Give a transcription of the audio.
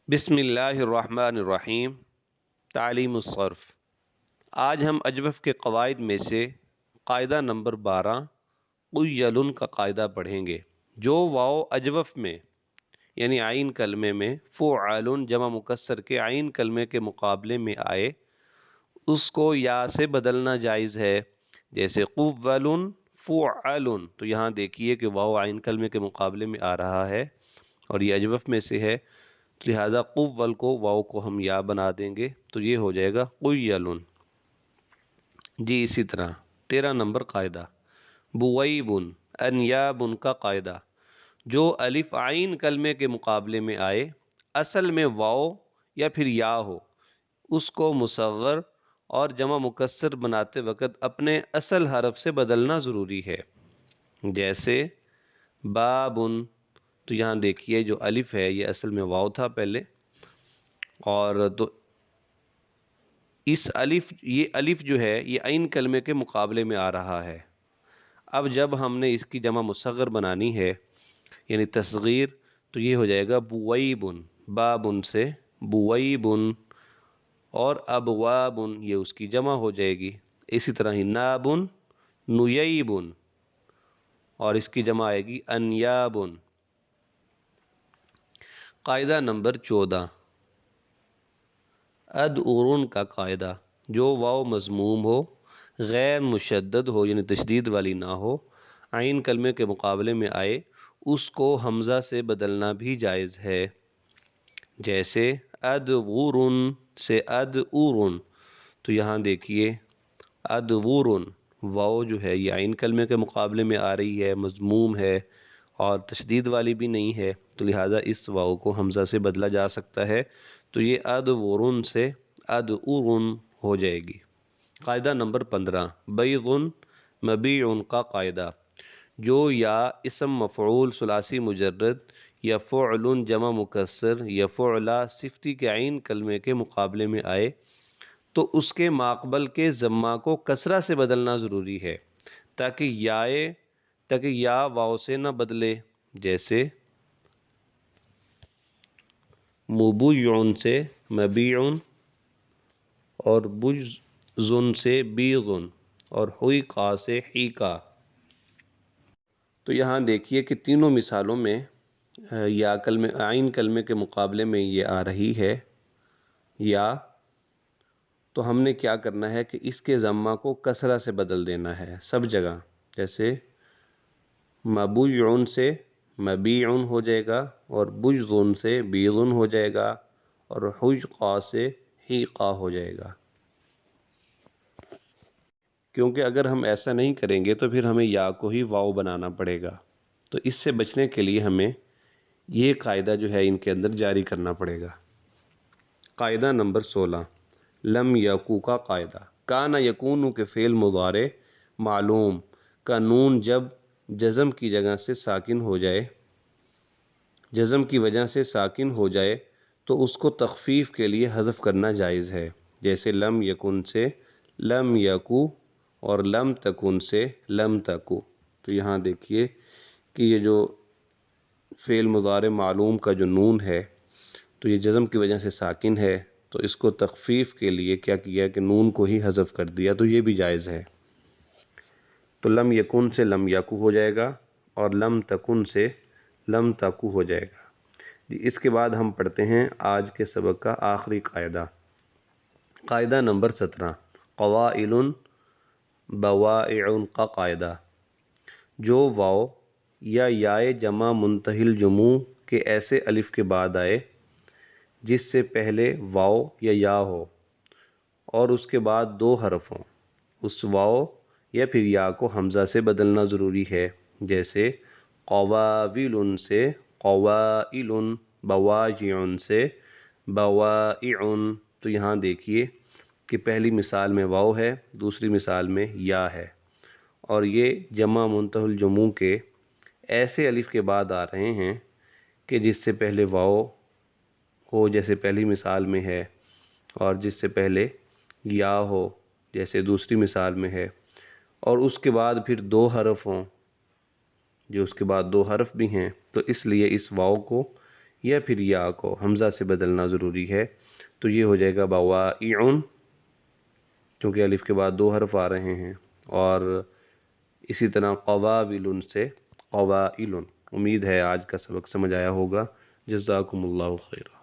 बिस्मिल्लाहिर्रहमानिर्रहीम। तालीम الصرف। आज हम अजवफ़ के क़वाइद में से क़ायदा नंबर 12 क़ुय्यलुन का क़ायदा पढ़ेंगे। जो वाव अजवफ़ में यानी आइन कलमे में फ़ुआलुन जमा मुकस्सर के आइन कलमे के मुकाबले में आए, उसको या से बदलना जायज़ है। जैसे क़ुव्वलुन फ़ुआलुन, तो यहाँ देखिए कि वाव आइन कलमे के मुकाबले में आ रहा है और ये अजवफ़ में से है, लिहाजा क़ुव्वल को वाव को हम या बना देंगे, तो ये हो जाएगा क़ुय्यलुन। जी इसी तरह 13 नंबर क़ायदा बुवैबुन अन्याबुन का क़ायदा। जो अलिफ आइन कलमे के मुकाबले में आए, असल में वाव या फिर या हो, उसको मुसग़्ग़र और जमा मुकस्सर बनाते वक़्त अपने असल हरफ से बदलना ज़रूरी है। जैसे बाबुन, तो यहाँ देखिए जो अलिफ है ये असल में वाव था पहले, और तो ये अलिफ जो है ये आइन कलमे के मुकाबले में आ रहा है। अब जब हमने इसकी जमा मुसग़्ग़र बनानी है यानी तस्ग़ीर, तो ये हो जाएगा बुवैबुन, बाबुन से बुवैबुन, और अबवाबुन ये उसकी जमा हो जाएगी। इसी तरह ही नाबुन नुयैबुन, और इसकी जमा आएगी अन्याबुन। क़ायदा नंबर 14 अदउरुन का क़ायदा। जो वाव मज़मूम हो, गैर मुशद्दद हो यानी तशदीद वाली ना हो, आइन कलमे के मुकाबले में आए, उसको हमज़ा से बदलना भी जायज़ है। जैसे अदवुरुन से अदउरुन, तो यहाँ देखिए अदवुरुन वाव जो है ये आइन कलमे के मुकाबले में आ रही है, मज़मूम है और तशदीद वाली भी नहीं है, तो लिहाजा इस वाव को हमज़ा से बदला जा सकता है, तो ये अदवुरुन से अदउरुन हो जाएगी। क़ायदा नंबर 15 बैगुन मबीउन का क़ायदा। जो या इसम मफ़ऊल सुलासी मुजर्रद या फ़ुअलुन जमा मुकस्सर या फ़ुअला सिफ़ती के आइन कलमे के मुकाबले में आए, तो उसके माक़बल के ज़म्मा को कसरा से बदलना ज़रूरी है ताकि या वाव से न बदले। जैसे मुबुय्युन से मबीउन, और बुज़ुन से बीगुन, और हुइका से हीका। तो यहाँ देखिए कि तीनों मिसालों में या कलमे आइन कलमे के मुकाबले में ये आ रही है या, तो हमने क्या करना है कि इसके ज़म्मा को कसरा से बदल देना है सब जगह। जैसे मबुय्युन से मबीउन हो जाएगा, और बुज़ुन से बीगुन हो जाएगा, और हुइका से हीका हो जाएगा। क्योंकि अगर हम ऐसा नहीं करेंगे तो फिर हमें या को ही वाव बनाना पड़ेगा। तो इससे बचने के लिए हमें ये क़ायदा जो है इनके अंदर जारी करना पड़ेगा। क़ायदा नंबर 16 लम यकू का क़ायदा। काना यकूनु के फ़ेल मुज़ारे मालूम का नून जब जज़म की जगह से साकिन हो जाए, जज़म की वजह से साकिन हो जाए, तो उसको तख़फ़ीफ़ के लिए हज़फ करना जायज़ है। जैसे लम यकुन से लम यकू, और लम तकुन से लम तकू। तो यहाँ देखिए कि ये जो फ़ेल मुज़ारे मालूम का जो नून है, तो ये जज़म की वजह से साकिन है, तो इसको तख़फ़ीफ़ के लिए क्या किया कि नून को ही हज़फ कर दिया, तो ये भी जायज़ है। तो लम यकुन से लम यकू हो जाएगा, और लम तकुन से लम तकू हो जाएगा। इसके बाद हम पढ़ते हैं आज के सबक का आखिरी क़ायदा। क़ायदा नंबर 17 क़वाइलुन बवाइउन का क़ायदा। जो वाव या याए जमा मुंतहिल जुमू के ऐसे अलिफ के बाद आए जिससे पहले वाव या या हो और उसके बाद दो हरफ हों, उस वाव या फिर या को हमज़ा से बदलना ज़रूरी है। जैसे क़वाविलुन से क़वाइलुन, बवाजिउन से बवाइउन। तो यहाँ देखिए कि पहली मिसाल में वाव है, दूसरी मिसाल में या है, और ये जमा मुंतहिल जुमू के ऐसे अलिफ के बाद आ रहे हैं कि जिससे पहले वाव हो जैसे पहली मिसाल में है, और जिससे पहले या हो जैसे दूसरी मिसाल में है, और उसके बाद फिर दो हरफ हों जो उसके बाद दो हरफ भी हैं। तो इसलिए इस वाव को یا پھر یا کو حمزہ سے بدلنا ضروری ہے، تو یہ ہو جائے گا بوائعن، کیونکہ الف کے بعد 2 حرف آ رہے ہیں، اور اسی طرح قوابل سے قوائل۔ امید ہے آج کا سبق سمجھ آیا ہوگا۔ جزاکم اللہ خیر۔